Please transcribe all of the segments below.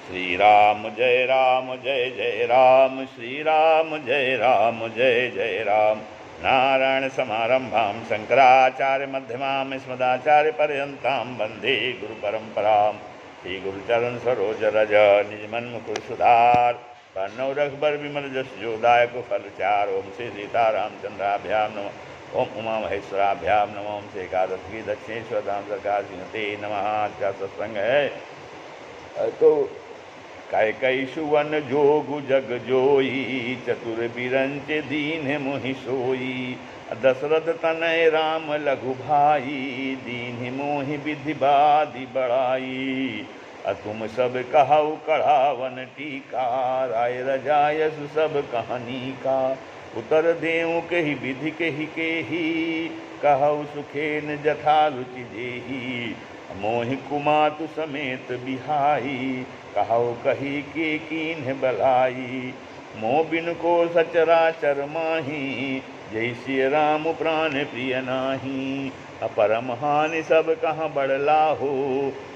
श्री राम जय जय राम, श्री राम जय जय राम। नारायण समारंभां शंकराचार्य मध्यमां अस्मदाचार्य पर्यन्तां वन्दे गुरु परंपरां। श्री गुरुचरण सरोज रज निज मन मुकुर सुधार, बरनौ रघुबर विमल जस जो दायक फल चार। ओम श्री सीतारामचंद्राभ्याम नमः, ओम उमा महेश्वराभ्याम नमः, ओम से एकादशी दक्षिणेश्वर धाम सरकार सिंहते नमः। क्या सत्संग है तो कैकई सुवन जोगु जग जोई, चतुर बिरंच दीन मोहि सोई। दशरथ तनय राम लघु भाई, दीन मोहि विधि बाधि बढ़ाई। तुम सब कहु कढ़ावन टीका, राय रजायस सब कहानी का। उतर देऊ कही विधि केही, कहु सुखेन जथा रुचि जेही। मोहि कुमातु समेत बिहाई, कहु कही के कीन्ह बलाई। मोह बिन को सचराचर माही, जय श्री राम प्राण प्रिय नाही। अपरम हानि सब कहाँ बड़लाहो,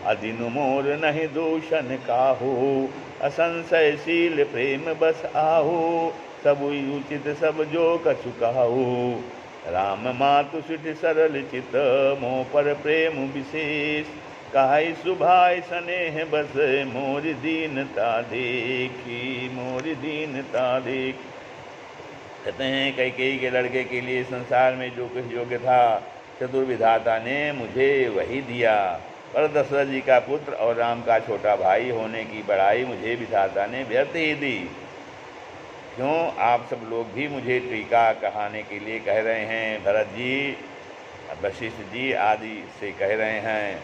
अदिन मोर नहीं दूषण काहो। असंशयशील प्रेम बस आहो, सब उचित सब जो कछु कहो। राम मातु सिठ सरल चित, मोह पर प्रेम विशेष। काई सुभाय स्नेह बस, मोर दीनता देखी, मोर दीनता देख। कहते हैं कैकेयी के लड़के के लिए संसार में जो कुछ योग्य था, चतुर्विधाता ने मुझे वही दिया। पर दशरथ जी का पुत्र और राम का छोटा भाई होने की बड़ाई मुझे विधाता ने व्यर्थ ही दी। क्यों आप सब लोग भी मुझे टीका कहाने के लिए कह रहे हैं? भरत जी, वशिष्ठ जी आदि से कह रहे हैं।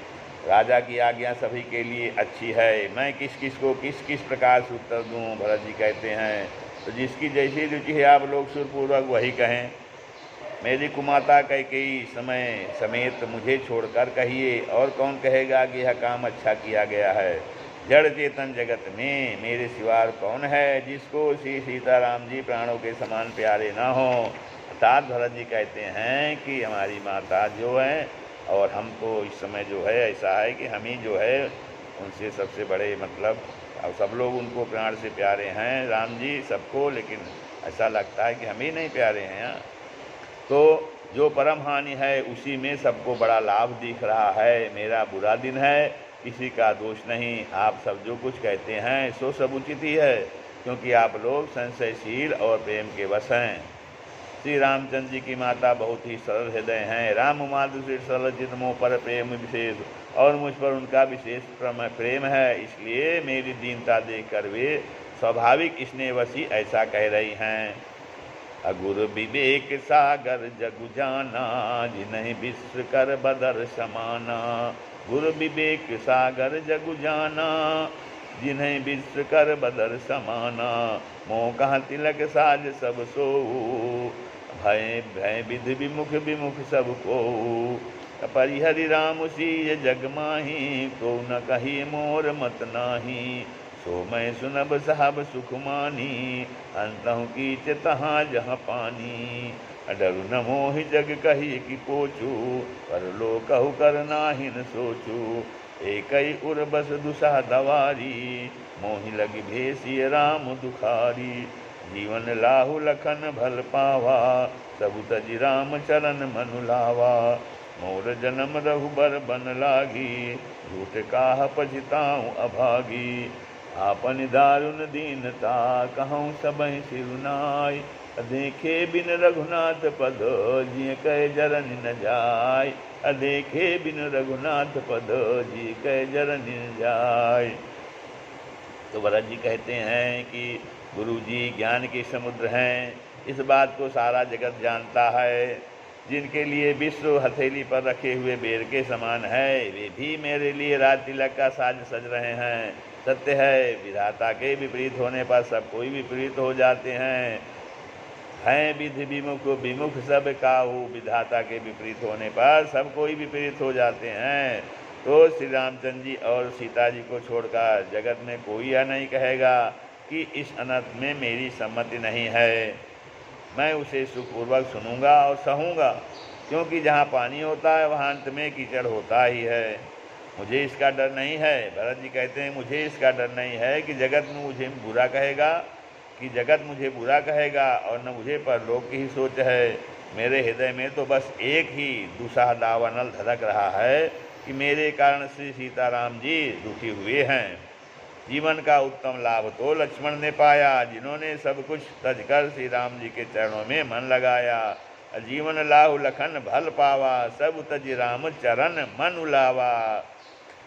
राजा की आज्ञा सभी के लिए अच्छी है, मैं किस किस को किस किस प्रकार से उत्तर दूँ? भरत जी कहते हैं तो जिसकी जैसी रुचि है आप लोग सुरपूर्वक वही कहें। मेरी कुमाता कैकेयी समय समेत मुझे छोड़कर कहिए, और कौन कहेगा कि यह काम अच्छा किया गया है? जड़ चेतन जगत में मेरे सिवार कौन है जिसको श्री सीताराम जी प्राणों के समान प्यारे ना हो? अर्थात भरत जी कहते हैं कि हमारी माता जो है और हम तो इस समय जो है ऐसा है कि हम ही जो है उनसे सबसे बड़े, मतलब अब सब लोग उनको प्राण से प्यारे हैं राम जी सबको, लेकिन ऐसा लगता है कि हम ही नहीं प्यारे हैं। तो जो परम हानि है उसी में सबको बड़ा लाभ दिख रहा है। मेरा बुरा दिन है, किसी का दोष नहीं। आप सब जो कुछ कहते हैं सो सब उचित ही है, क्योंकि आप लोग संशयशील और प्रेम के वश हैं। श्री रामचंद्र जी की माता बहुत ही सरल हृदय हैं। राम माधु श्री सरल चित मोह पर प्रेम विशेष, और मुझ पर उनका विशेष प्रेम है, इसलिए मेरी दीनता देखकर वे स्वाभाविक स्नेहवशी ऐसा कह रही हैं। अगुर विवेक सागर जगु जाना, जिन्हि विश्व कर बदर समाना। गुरु विवेक सागर जगु जाना, जिन्हि विश्व कर बदर समाना। मोह कहाँ तिलक साज सब सोऊ, भय भय विधि विमुख विमुख सब को। परिहरि राम सीय जग माही, तो न कही मोर मत नाही। सो मैं सुनब साहब सुख मानी, अंतहु कीच तहाँ जहाँ पानी। डरु न मोहि जग कही कि पोचू, पर लो कहु कर नाहि न सोचू। एकई उर बस दुसह दवारी, मोहि लग भेसिय राम दुखारी। जीवन लाहु लखन भल पावा, सबु तजि राम चरण मनु लावा। मोर जन्म रघुबर बन लागी, झूठ काह पछिताऊँ अभागी। आपन दारुण दीनता, कहूँ सबहि सिरुनाई। देखे बिन रघुनाथ पद, जिय कह जरन न जाय। देखे बिन रघुनाथ पद, जिय कह जरन न जाय। तो भरत जी कहते हैं कि गुरु जी ज्ञान के समुद्र हैं, इस बात को सारा जगत जानता है। जिनके लिए विश्व हथेली पर रखे हुए बेर के समान है, वे भी मेरे लिए राज तिलक का साज सज रहे हैं। सत्य है, विधाता के विपरीत होने पर सब कोई विपरीत हो जाते हैं विधि विमुख विमुख सब काहू। विधाता के विपरीत होने पर सब कोई विपरीत हो जाते हैं। तो श्री रामचंद्र जी और सीता जी को छोड़कर जगत में कोई यह नहीं कहेगा कि इस अनर्थ में मेरी सम्मति नहीं है। मैं उसे सुखपूर्वक सुनूंगा और सहूँगा, क्योंकि जहाँ पानी होता है वहाँ अंत में कीचड़ होता ही है। मुझे इसका डर नहीं है। भरत जी कहते हैं मुझे इसका डर नहीं है कि जगत में मुझे बुरा कहेगा, कि जगत मुझे बुरा कहेगा, और न मुझे परलोक की ही सोच है। मेरे हृदय में तो बस एक ही दूसरा दावानल धड़क रहा है कि मेरे कारण श्री सीताराम जी दुखी हुए हैं। जीवन का उत्तम लाभ तो लक्ष्मण ने पाया, जिन्होंने सब कुछ तजकर श्री राम जी के चरणों में मन लगाया। जीवन लाहु लखन भल पावा, सब तज राम चरण मन उलावा।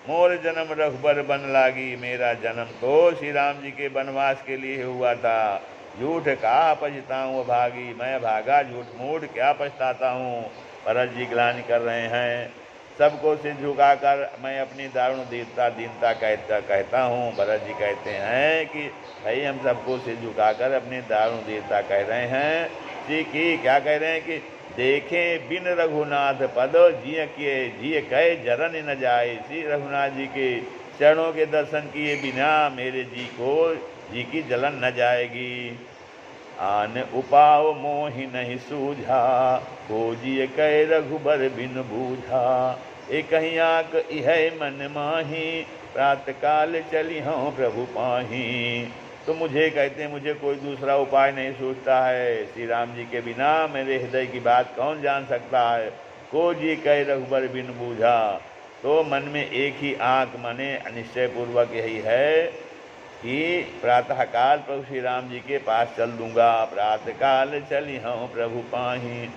मोर जन्म रघुबर बन लागी, मेरा जन्म तो श्री राम जी के वनवास के लिए हुआ था। झूठ कहा पछताऊँ भागी, मैं भागा झूठ मूठ क्या पछताता हूँ। भरत जी ग्लानि कर रहे हैं, सबको सिर झुकाकर मैं अपनी दारुण दीनता कहता हूँ। भरत जी कहते हैं कि भाई हम सबको सिर झुकाकर अपनी दारुण दीनता कह रहे हैं। जी की क्या कह रहे हैं कि देखें बिन रघुनाथ पद जिय किए, जिय कहे जरन न जाए। श्री रघुनाथ जी के चरणों के दर्शन किए बिना मेरे जी की जलन न जाएगी। आन उपाव मोहि नहीं सूझा, को जिय कहे रघुबर बिन बूझा। एक आँख इह मन माही, प्रात काल चली हूँ प्रभु पाही। तो मुझे कहते हैं मुझे कोई दूसरा उपाय नहीं सूझता है। श्री राम जी के बिना मेरे हृदय की बात कौन जान सकता है। को जी कहे रघुबर बिन बूझा। तो मन में एक ही आँख मने निश्चय पूर्वक यही है कि प्रातःकाल प्रभु श्री राम जी के पास चल दूंगा। प्रातःकाल चली हूँ प्रभु पाही।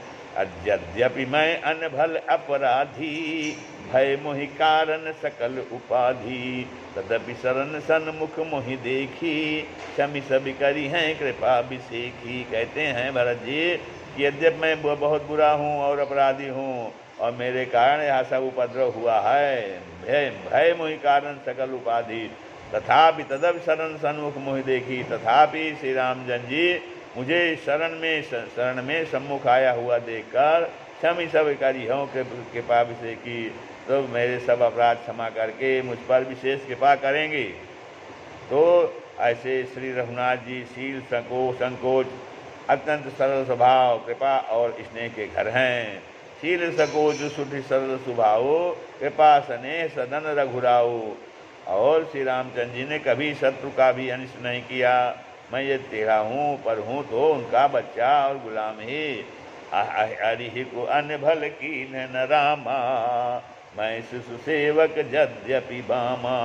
यद्यपि मैं अनभल अपराधी, भय मोहि कारण सकल उपाधि। तदपि शरण सन्मुख मोहि देखी, क्षमि सभी करी हैं कृपा विसेखी। कहते हैं भरत जी कि यद्यपि मैं बहुत बुरा हूँ और अपराधी हूँ, और मेरे कारण यह सब उपद्रव हुआ है। भय मोहि कारण सकल उपाधि, तथापि तदपि शरण सन्मुख मोहि देखी। तथापि श्री रामचंद्र जी मुझे शरण में सम्मुख आया हुआ देखकर क्षमि सब करी हूँ कृपा विसेखी। तो मेरे सब अपराध क्षमा करके मुझ पर विशेष कृपा करेंगे। तो ऐसे श्री रघुनाथ जी शील संकोच अत्यंत सरल स्वभाव, कृपा और स्नेह के घर हैं। शील संकोच सुधि सरल स्वभाव, कृपा स्नेह सदन रघुराओ। और श्री रामचंद्र जी ने कभी शत्रु का भी अनिष्ट नहीं किया। मैं ये तेरा हूँ पर हूँ तो उनका बच्चा और गुलाम ही। हरि को अन्य भल कीन न रामा, मैं शिशु सेवक यद्यपि बामा।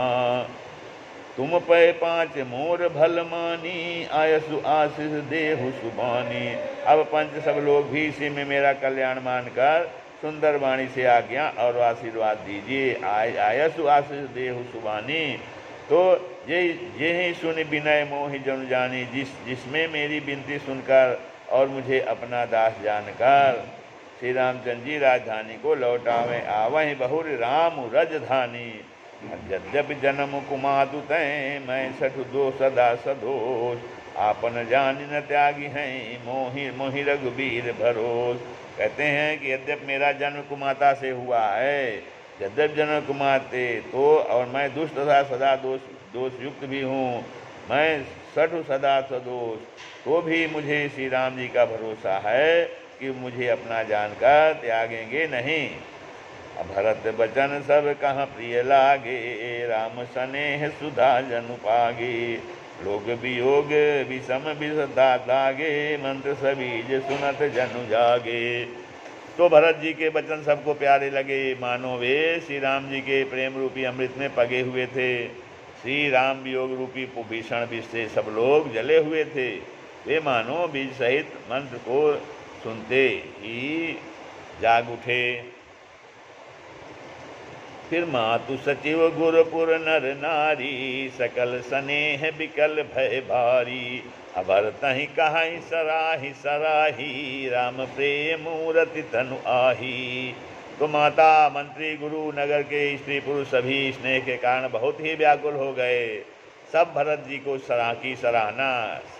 तुम पे पाँच मोर भल मानी, आयसु आशीष देहु सुबानी। अब पंच सब लोग भी इसी में मेरा कल्याण मानकर सुंदर वाणी से आज्ञा और आशीर्वाद दीजिए। आयसु आशीष देहु सुबानी। तो ये ही सुन विनय मोहि जन जानी, जिसमें मेरी विनती सुनकर और मुझे अपना दास जानकर श्री रामचंद्र जी राजधानी को लौटावे। आवहि बहुर राम रजधानी, यद्यपि जन्म कुमातु तय, मैं सठ दो सदा सदोष। आपन जानि न त्यागी हैं, मोहि रघुबीर भरोस। कहते हैं कि यद्यपि मेरा जन्म कुमाता से हुआ है, यद्यपि जन्म कुमाते तो, और मैं दुष्ट तथा सदा दोष युक्त भी हूँ, मैं सठ सदा सदोष, तो भी मुझे श्री राम जी का भरोसा है कि मुझे अपना जानकर त्यागेंगे नहीं। भरत बचन सब कहाँ प्रिय लागे, राम स्नेह सुधा जनु पागे। लोग वियोग विषम विषदा लागे, मंत्र सबीज सुनत जनु जागे। तो भरत जी के वचन सबको प्यारे लगे, मानो वे श्री राम जी के प्रेम रूपी अमृत में पगे हुए थे। श्री राम वियोग रूपी भीषण विष से सब लोग जले हुए थे। वे मानो बीज सहित मंत्र को सुनते ही जाग उठे। फिर मातु सचिव गुरुपुर नर नारी, सकल स्नेह बिकल भय भारी। अभरतहि कहाई सराही सराही, राम प्रेम मूरति तनु आही। तो माता मंत्री गुरु नगर के स्त्री पुरुष सभी स्नेह के कारण बहुत ही व्याकुल हो गए। सब भरत जी को सराहना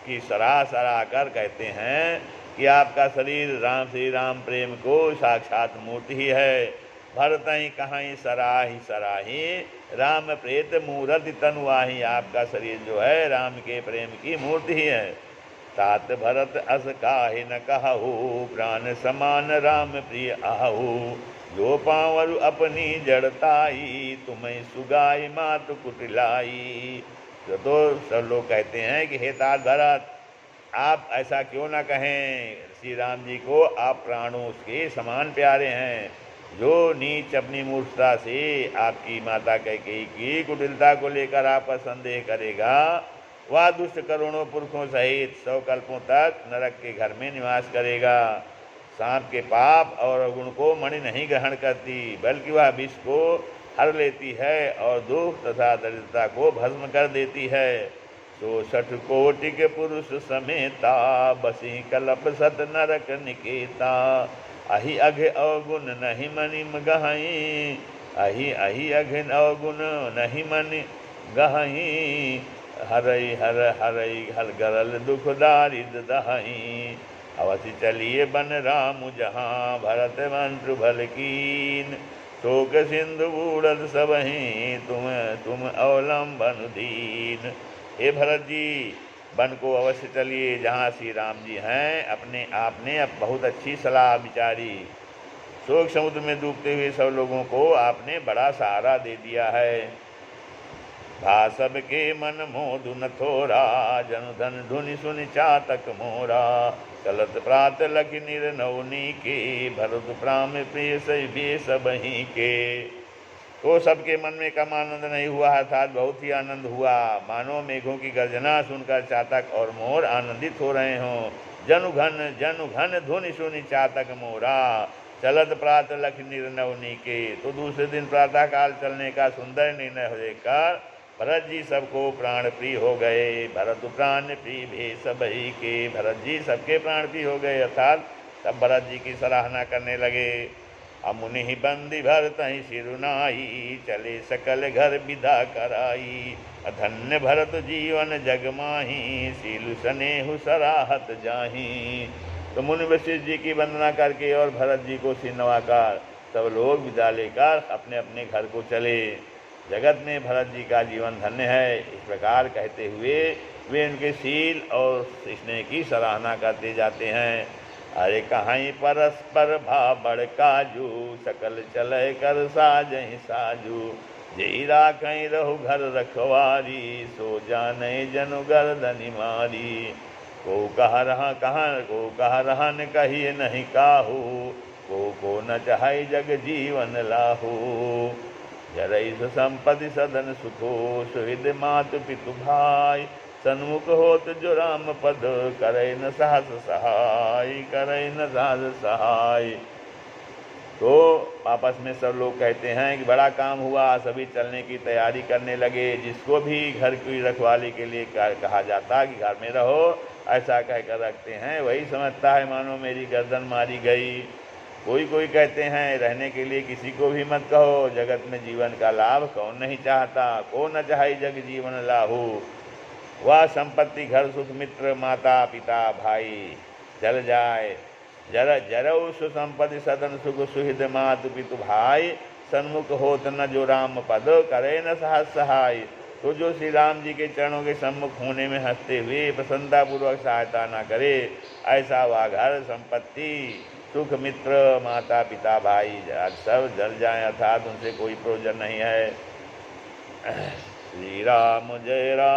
की सराह कर कहते हैं कि आपका शरीर श्री राम प्रेम को साक्षात मूर्ति ही है। भरतहि कहाई सराही सराही, राम प्रेत मूर्ति तनुआही। आपका शरीर जो है राम के प्रेम की मूर्ति ही है। तात भरत अस काहे न कहु, प्राण समान राम प्रिय आहु। जो पांवरु अपनी जड़ताई, तुम्हें सुगाई मात कुटिलाई। तो सब लोग कहते हैं कि हे तात भरत, आप ऐसा क्यों ना कहें, श्री राम जी को आप प्राणों के समान प्यारे हैं। जो नीच अपनी मूर्खता से आपकी माता कैकेयी की कुटिलता को लेकर आप पर संदेह करेगा, वह दुष्ट करोड़ों पुरखों सहित 100 कल्पों तक नरक के घर में निवास करेगा। सांप के पाप और अवगुण को मणि नहीं ग्रहण करती, बल्कि वह विष को हर लेती है और दुख तथा दरिद्रता को भस्म कर देती है। 160 कोटि के पुरुष समेता, बसी कलप सत नरक निकेता। अहि अघ अवगुण नहीं मनि गहई, अहि अहि अघ अवगुण नहीं मनि गहई। हरई हर हरई हर गरल दुख दारिद दहई। अवश्य चलिए बन राम जहाँ, भरत मंत्र भल कीन। शोक सिंधु बूढ़ सबहीं, तुम अवलंबन दीन। हे भरत जी, वन को अवश्य चलिए जहाँ श्री राम जी हैं। अपने आपने अब बहुत अच्छी सलाह विचारी। शोक समुद्र में डूबते हुए सब लोगों को आपने बड़ा सहारा दे दिया है। भासब के मन मोदु न थोरा, जनु धन धुनि सुनि चातक मोरा। चलत प्रात लखि निर्नवनी के, भरत प्राम प्रिय सही बेस बही के। तो सबके मन में कम आनंद नहीं हुआ, अर्थात बहुत ही आनंद हुआ, मानो मेघों की गर्जना सुनकर चातक और मोर आनंदित हो रहे हों। जनु घन धुनि सुनि चातक मोरा, चलत प्रात लखि निर्नवनी के। तो दूसरे दिन प्रातःकाल चलने का सुंदर निर्णय हो लेकर भरत जी सबको प्राण प्रिय हो गए। भरत प्राण प्रिय भेष सबही के, भरत जी सबके प्राण प्रिय हो गए, अर्थात सब भरत जी की सराहना करने लगे। अमुनि बंदी भरत सिरुनाई, चले सकल घर विदा कराई। धन्य भरत जीवन जगमाही, सीलु स्नेहु सराहत जाही। तो मुनि वशिष्ठ जी की वंदना करके और भरत जी को सिर नवाकर सब लोग विदा लेकर अपने अपने घर को चले। जगत में भरत जी का जीवन धन्य है, इस प्रकार कहते हुए वे उनके शील और स्नेह की सराहना करते जाते हैं। अरे कहीं परस्पर भाबड़ काजू, सकल चले कर साजहि साजू। जई राखई रहु घर रखवारी, सो जाने जनु गर्दनि मारी। को कह रहा न कहिए नहीं काहू, को न चाहे जग जीवन लाहू। जरई संपत्ति सदन सुखो, सुहृद मातु पितु भाई। सन्मुख होत जो राम पद, करे न साहस सहाय, करे न साहस सहाय। तो आपस में सब लोग कहते हैं कि बड़ा काम हुआ, सभी चलने की तैयारी करने लगे। जिसको भी घर की रखवाली के लिए कहा जाता कि घर में रहो, ऐसा कहकर रखते हैं, वही समझता है मानो मेरी गर्दन मारी गई। कोई कहते हैं रहने के लिए किसी को भी मत कहो, जगत में जीवन का लाभ कौन नहीं चाहता। को न चाहे जग जीवन लाहू। वह संपत्ति घर सुख मित्र माता पिता भाई जल जाए। जरऊ सुसंपत्ति सदन सुख सुहृद मातु पितु भाई। सन्मुख होत न जो राम पद, करे न साहस सहाय। तो जो श्री राम जी के चरणों के सम्मुख होने में हंसते हुए प्रसन्नतापूर्वक सहायता न करे, ऐसा वह घर संपत्ति सुख मित्र माता पिता भाई सब जल जाए, अर्थात उनसे कोई प्रयोजन नहीं है। श्री राम जय राम।